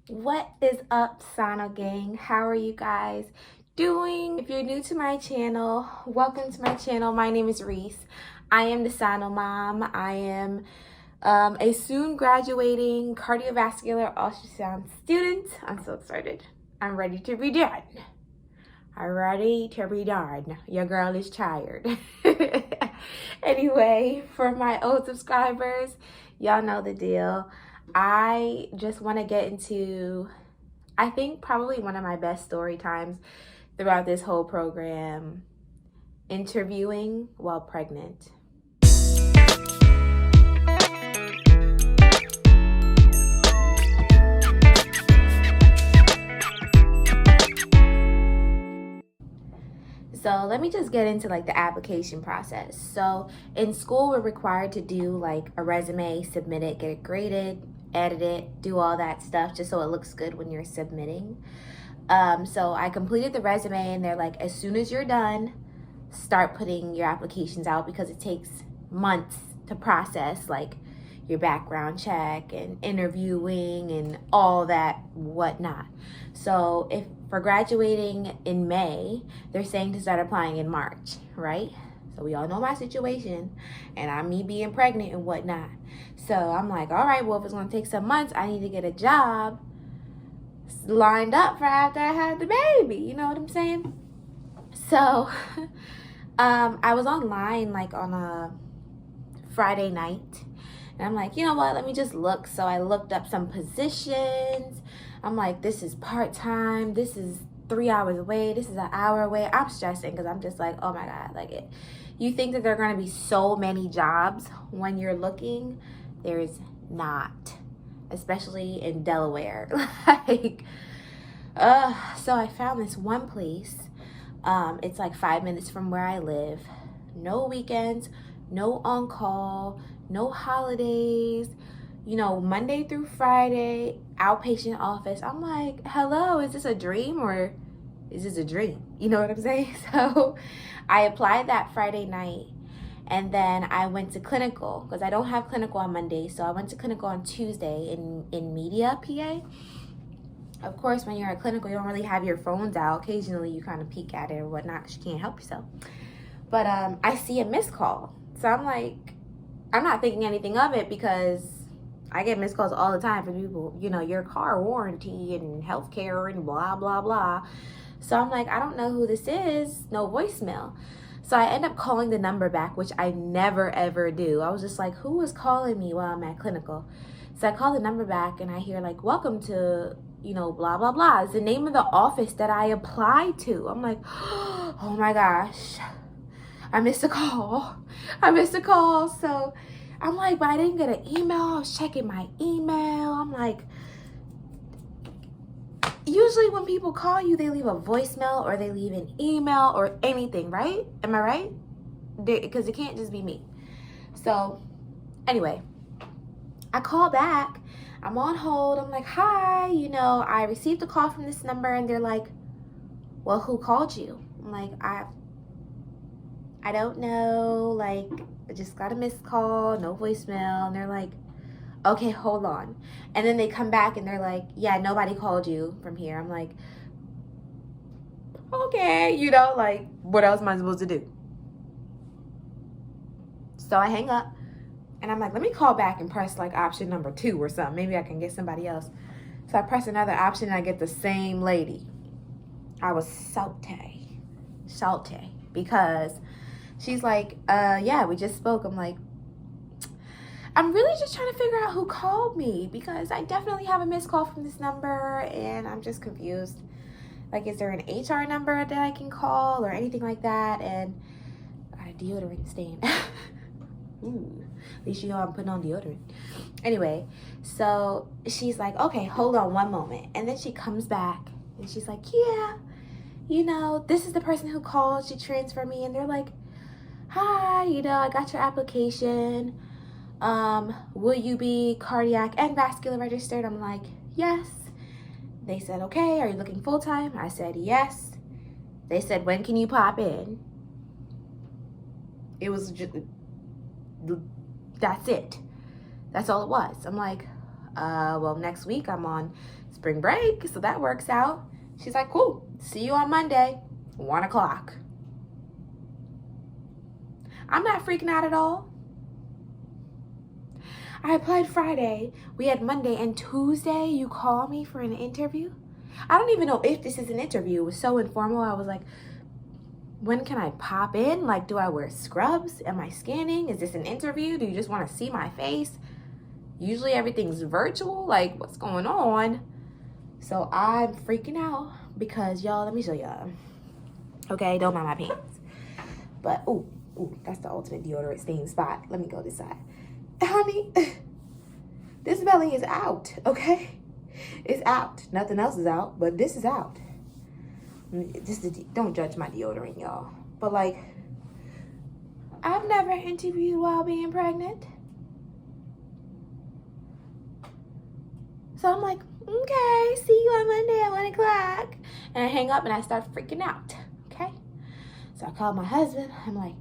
What is up, Sano Gang? How are you guys doing? If you're new to my channel, welcome to my channel. My name is Reese. I am the Sano Mom. I am a soon graduating cardiovascular ultrasound student. I'm so excited. I'm ready to be done. I'm ready to be done. Your girl is tired. Anyway, for my old subscribers, y'all know the deal. I just want to get into, I think, probably one of my best story times throughout this whole program, interviewing while pregnant. So let me just get into like the application process. So in school, we're required to do like a resume, submit it, get it graded, edit it, do all that stuff just so it looks good when you're submitting. So I completed the resume and they're like, as soon as you're done, start putting your applications out because it takes months to process like your background check and interviewing and all that whatnot. So if for graduating in May, they're saying to start applying in March, right? So we all know my situation and I'm me being pregnant and whatnot. So I'm like, all right, well, if it's gonna take some months, I need to get a job lined up for after I have the baby. You know what I'm saying? So I was online like on a Friday night and I'm like, you know what, let me just look. So I looked up some positions. I'm like, this is part-time, this is 3 hours away, this is an hour away. I'm stressing because I'm just like, oh my God, like it. You think that there are going to be so many jobs when you're looking. There's not, especially in Delaware. Like, so I found this one place. It's like 5 minutes from where I live. No weekends, no on-call, no holidays, you know, Monday through Friday, outpatient office. I'm like, hello, is this a dream or is this a dream? You know what I'm saying? So I applied that Friday night and then I went to clinical because I don't have clinical on Monday. So I went to clinical on Tuesday in Media, PA. Of course, when you're at clinical, you don't really have your phones out. Occasionally, you kind of peek at it or whatnot because you can't help yourself. But I see a missed call. So I'm like, I'm not thinking anything of it because I get missed calls all the time from people, you know, your car warranty and healthcare and blah, blah, blah. So I'm like, I don't know who this is. No voicemail. So I end up calling the number back, which I never, ever do. I was just like, who was calling me while I'm at clinical? So I call the number back and I hear like, welcome to, you know, blah, blah, blah. It's the name of the office that I applied to. I'm like, oh my gosh, I missed a call. I missed a call. So I'm like, but I didn't get an email. I was checking my email. I'm like, usually when people call you, they leave a voicemail or they leave an email or anything, right? Am I right? Because it can't just be me. So anyway, I call back. I'm on hold. I'm like, hi, you know, I received a call from this number. And they're like, well, who called you? I'm like, I don't know. Like, I just got a missed call, no voicemail. And they're like, okay, hold on. And then they come back and they're like, yeah, nobody called you from here. I'm like, okay, you know, like, what else am I supposed to do? So I hang up and I'm like, let me call back and press like option number 2 or something. Maybe I can get somebody else. So I press another option and I get the same lady. I was salty because she's like, yeah, we just spoke. I'm like, I'm really just trying to figure out who called me because I definitely have a missed call from this number and I'm just confused. Like, is there an HR number that I can call or anything like that? And got a deodorant stain. Ooh, at least you know I'm putting on deodorant. Anyway, so she's like, okay, hold on one moment. And then she comes back and she's like, yeah, you know, this is the person who called. She transferred me. And they're like, hi, you know, I got your application. Will you be cardiac and vascular registered? I'm like, yes. They said, okay, are you looking full-time? I said, yes. They said, when can you pop in? It was just, that's it. That's all it was. I'm like, well, next week I'm on spring break, so that works out. She's like, cool, see you on Monday, 1 o'clock. I'm not freaking out at all. I applied Friday. We had Monday and Tuesday. You call me for an interview? I don't even know if this is an interview. It was so informal. I was like, when can I pop in? Like, do I wear scrubs? Am I scanning? Is this an interview? Do you just want to see my face? Usually everything's virtual. Like, what's going on? So I'm freaking out because, y'all, let me show y'all. Okay, don't mind my pants. But, ooh, that's the ultimate deodorant stain spot. Let me go this side. Honey, this belly is out, okay? It's out. Nothing else is out, but this is out. Don't judge my deodorant, y'all. But, like, I've never interviewed while being pregnant. So I'm like, okay, see you on Monday at 1 o'clock. And I hang up and I start freaking out, okay? So I call my husband. I'm like,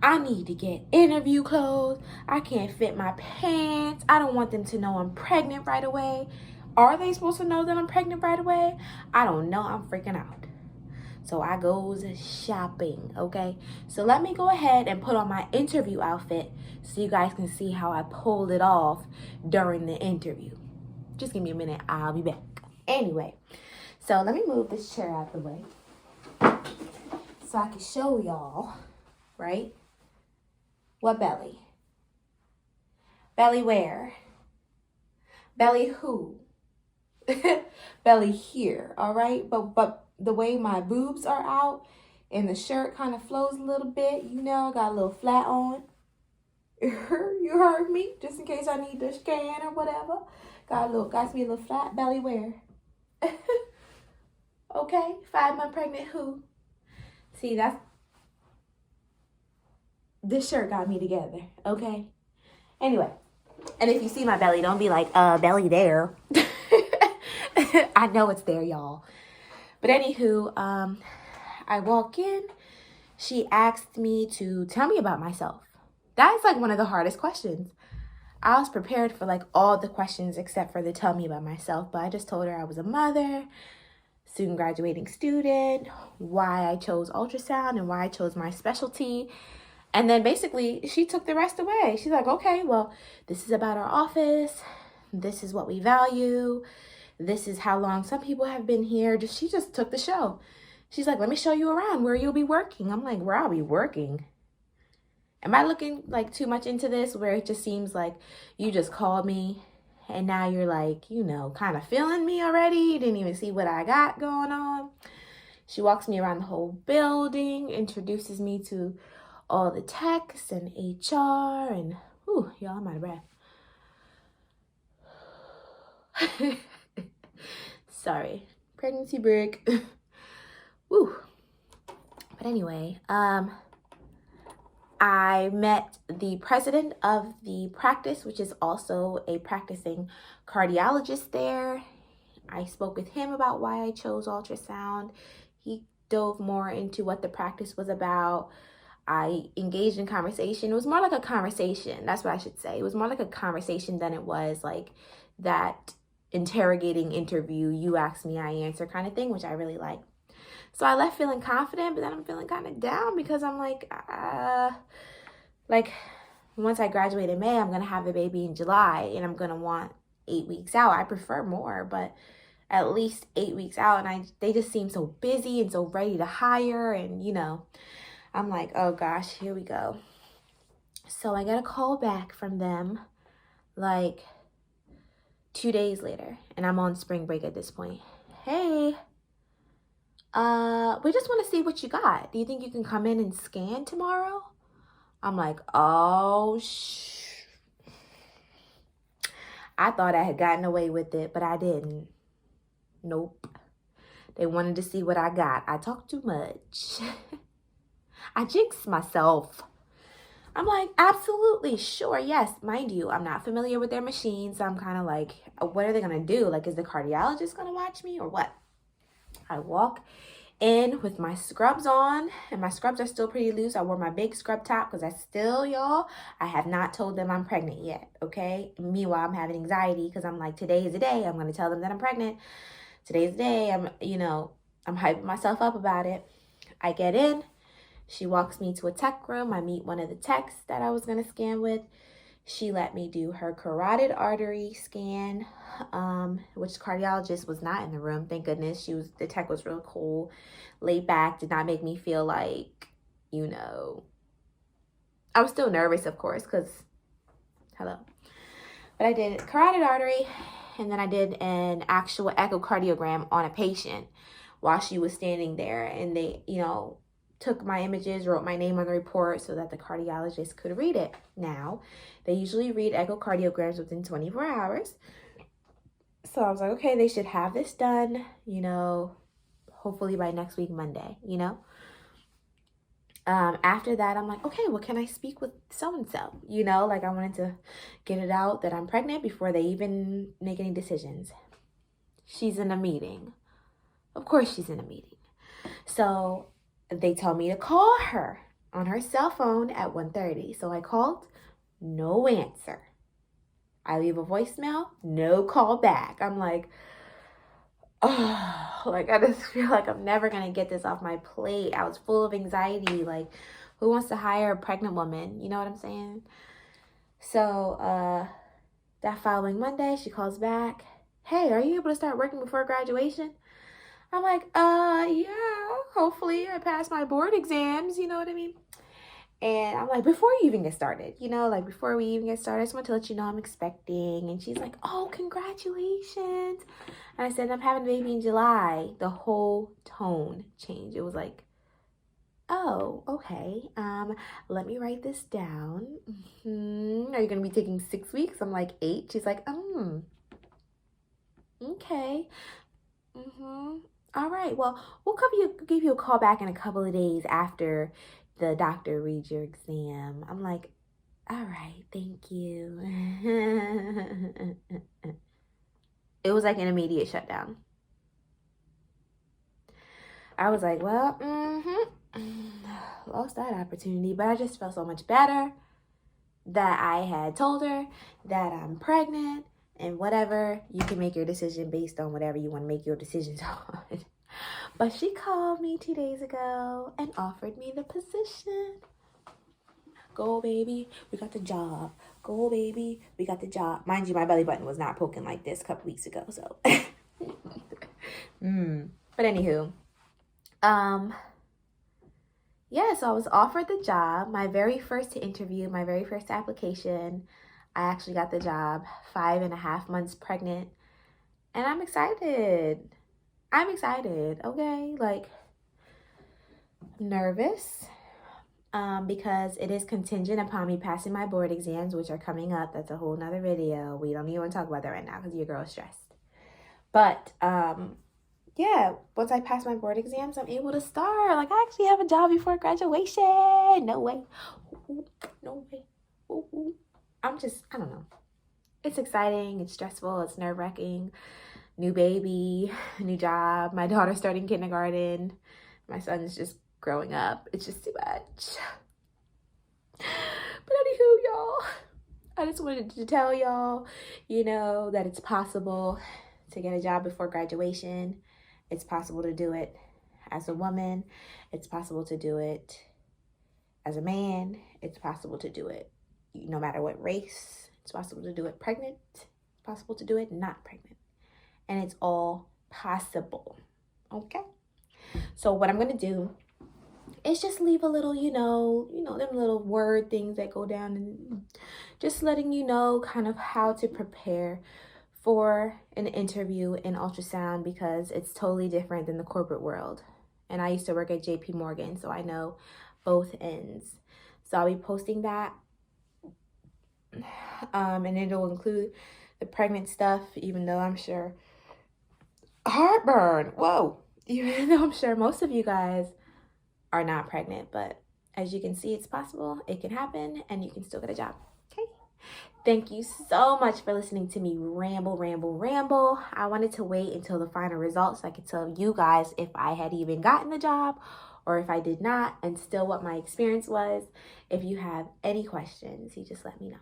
I need to get interview clothes. I can't fit my pants. I don't want them to know I'm pregnant right away. Are they supposed to know that I'm pregnant right away? I don't know. I'm freaking out. So I goes shopping, okay? So let me go ahead and put on my interview outfit so you guys can see how I pulled it off during the interview. Just give me a minute. I'll be back. Anyway, so let me move this chair out the way so I can show y'all, right? What belly? Belly where? Belly who? Belly here, all right? But the way my boobs are out and the shirt kind of flows a little bit, you know, got a little flat on. You heard me? Just in case I need to scan or whatever. Got me a little flat belly where? Okay, 5-month pregnant who? See, this shirt got me together, okay? Anyway, and if you see my belly, don't be like, belly there. I know it's there, y'all. But anywho, I walk in. She asked me to tell me about myself. That's like one of the hardest questions. I was prepared for like all the questions except for the tell me about myself. But I just told her I was a mother, student graduating student, why I chose ultrasound and why I chose my specialty. And then basically she took the rest away. She's like, okay, well, this is about our office. This is what we value. This is how long some people have been here. She just took the show. She's like, let me show you around where you'll be working. I'm like, where I'll be working? Am I looking like too much into this where it just seems like you just called me and now you're like, you know, kind of feeling me already? You didn't even see what I got going on. She walks me around the whole building, introduces me to all the techs and HR and, ooh, y'all, I'm out of breath. Sorry, pregnancy break. Woo. But anyway, I met the president of the practice, which is also a practicing cardiologist there. I spoke with him about why I chose ultrasound. He dove more into what the practice was about. I engaged in conversation. It was more like a conversation. That's what I should say. It was more like a conversation than it was like that interrogating interview, you ask me, I answer kind of thing, which I really like. So I left feeling confident, but then I'm feeling kind of down because I'm like once I graduate in May, I'm going to have the baby in July and I'm going to want 8 weeks out. I prefer more, but at least 8 weeks out. And they just seem so busy and so ready to hire. And, you know, I'm like, oh gosh, here we go. So I got a call back from them like 2 days later, and I'm on spring break at this point. Hey, we just want to see what you got. Do you think you can come in and scan tomorrow? I'm like, oh, I thought I had gotten away with it, but I didn't. Nope. They wanted to see what I got. I talk too much. I jinx myself. I'm like, absolutely, sure, yes. Mind you, I'm not familiar with their machines. So I'm kind of like, what are they going to do? Like, is the cardiologist going to watch me or what? I walk in with my scrubs on, and my scrubs are still pretty loose. I wore my big scrub top because y'all, I have not told them I'm pregnant yet, okay? Meanwhile, I'm having anxiety because I'm like, today is the day. I'm going to tell them that I'm pregnant. Today's the day. I'm hyping myself up about it. I get in. She walks me to a tech room. I meet one of the techs that I was going to scan with. She let me do her carotid artery scan, which the cardiologist was not in the room. Thank goodness. The tech was real cool, laid back, did not make me feel like, I was still nervous, of course, because, hello. But I did carotid artery, and then I did an actual echocardiogram on a patient while she was standing there. And they, took my images, wrote my name on the report so that the cardiologist could read it. Now, they usually read echocardiograms within 24 hours. So I was like, okay, they should have this done, hopefully by next week, Monday, After that, I'm like, okay, well, can I speak with so-and-so? I wanted to get it out that I'm pregnant before they even make any decisions. She's in a meeting. Of course she's in a meeting. So they told me to call her on her cell phone at 1:30. So I called, no answer. I leave a voicemail, no call back. I'm like, oh, I just feel like I'm never going to get this off my plate. I was full of anxiety. Like, who wants to hire a pregnant woman? You know what I'm saying? So that following Monday, she calls back. Hey, are you able to start working before graduation? I'm like, yeah, hopefully I pass my board exams, you know what I mean? And I'm like, before you even get started, before we even get started, I just want to let you know I'm expecting. And she's like, oh, congratulations. And I said, I'm having a baby in July. The whole tone changed. It was like, oh, okay. Let me write this down. Are you going to be taking 6 weeks? I'm like, 8. She's like, okay. All right, well, we'll give you a call back in a couple of days after the doctor reads your exam. I'm like, all right, thank you. It was like an immediate shutdown. I was like, well, lost that opportunity, but I just felt so much better that I had told her that I'm pregnant. And whatever, you can make your decision based on whatever you want to make your decisions on. But she called me 2 days ago and offered me the position. Go, baby, we got the job. Go, baby, we got the job. Mind you, my belly button was not poking like this a couple weeks ago, so. But anywho, yeah, so I was offered the job. My very first interview, my very first application, I actually got the job 5.5 months pregnant, and I'm excited. Okay? I'm nervous because it is contingent upon me passing my board exams, which are coming up. That's a whole nother video. We don't even want to talk about that right now because your girl's stressed. But, yeah, once I pass my board exams, I'm able to start. I actually have a job before graduation. No way. No way. I don't know. It's exciting. It's stressful. It's nerve-wracking. New baby, new job. My daughter's starting kindergarten. My son's just growing up. It's just too much. But anywho, y'all, I just wanted to tell y'all, that it's possible to get a job before graduation. It's possible to do it as a woman. It's possible to do it as a man. It's possible to do it no matter what race. It's possible to do it pregnant. It's possible to do it not pregnant. And it's all possible. Okay? So what I'm going to do is just leave a little, them little word things that go down, and just letting you know kind of how to prepare for an interview in ultrasound, because it's totally different than the corporate world. And I used to work at JP Morgan, so I know both ends. So I'll be posting that. And it'll include the pregnant stuff, even though I'm sure heartburn. Whoa. Even though I'm sure most of you guys are not pregnant, but as you can see, it's possible. It can happen, and you can still get a job. Okay. Thank you so much for listening to me ramble. I wanted to wait until the final results so I could tell you guys if I had even gotten the job or if I did not, and still what my experience was. If you have any questions, you just let me know.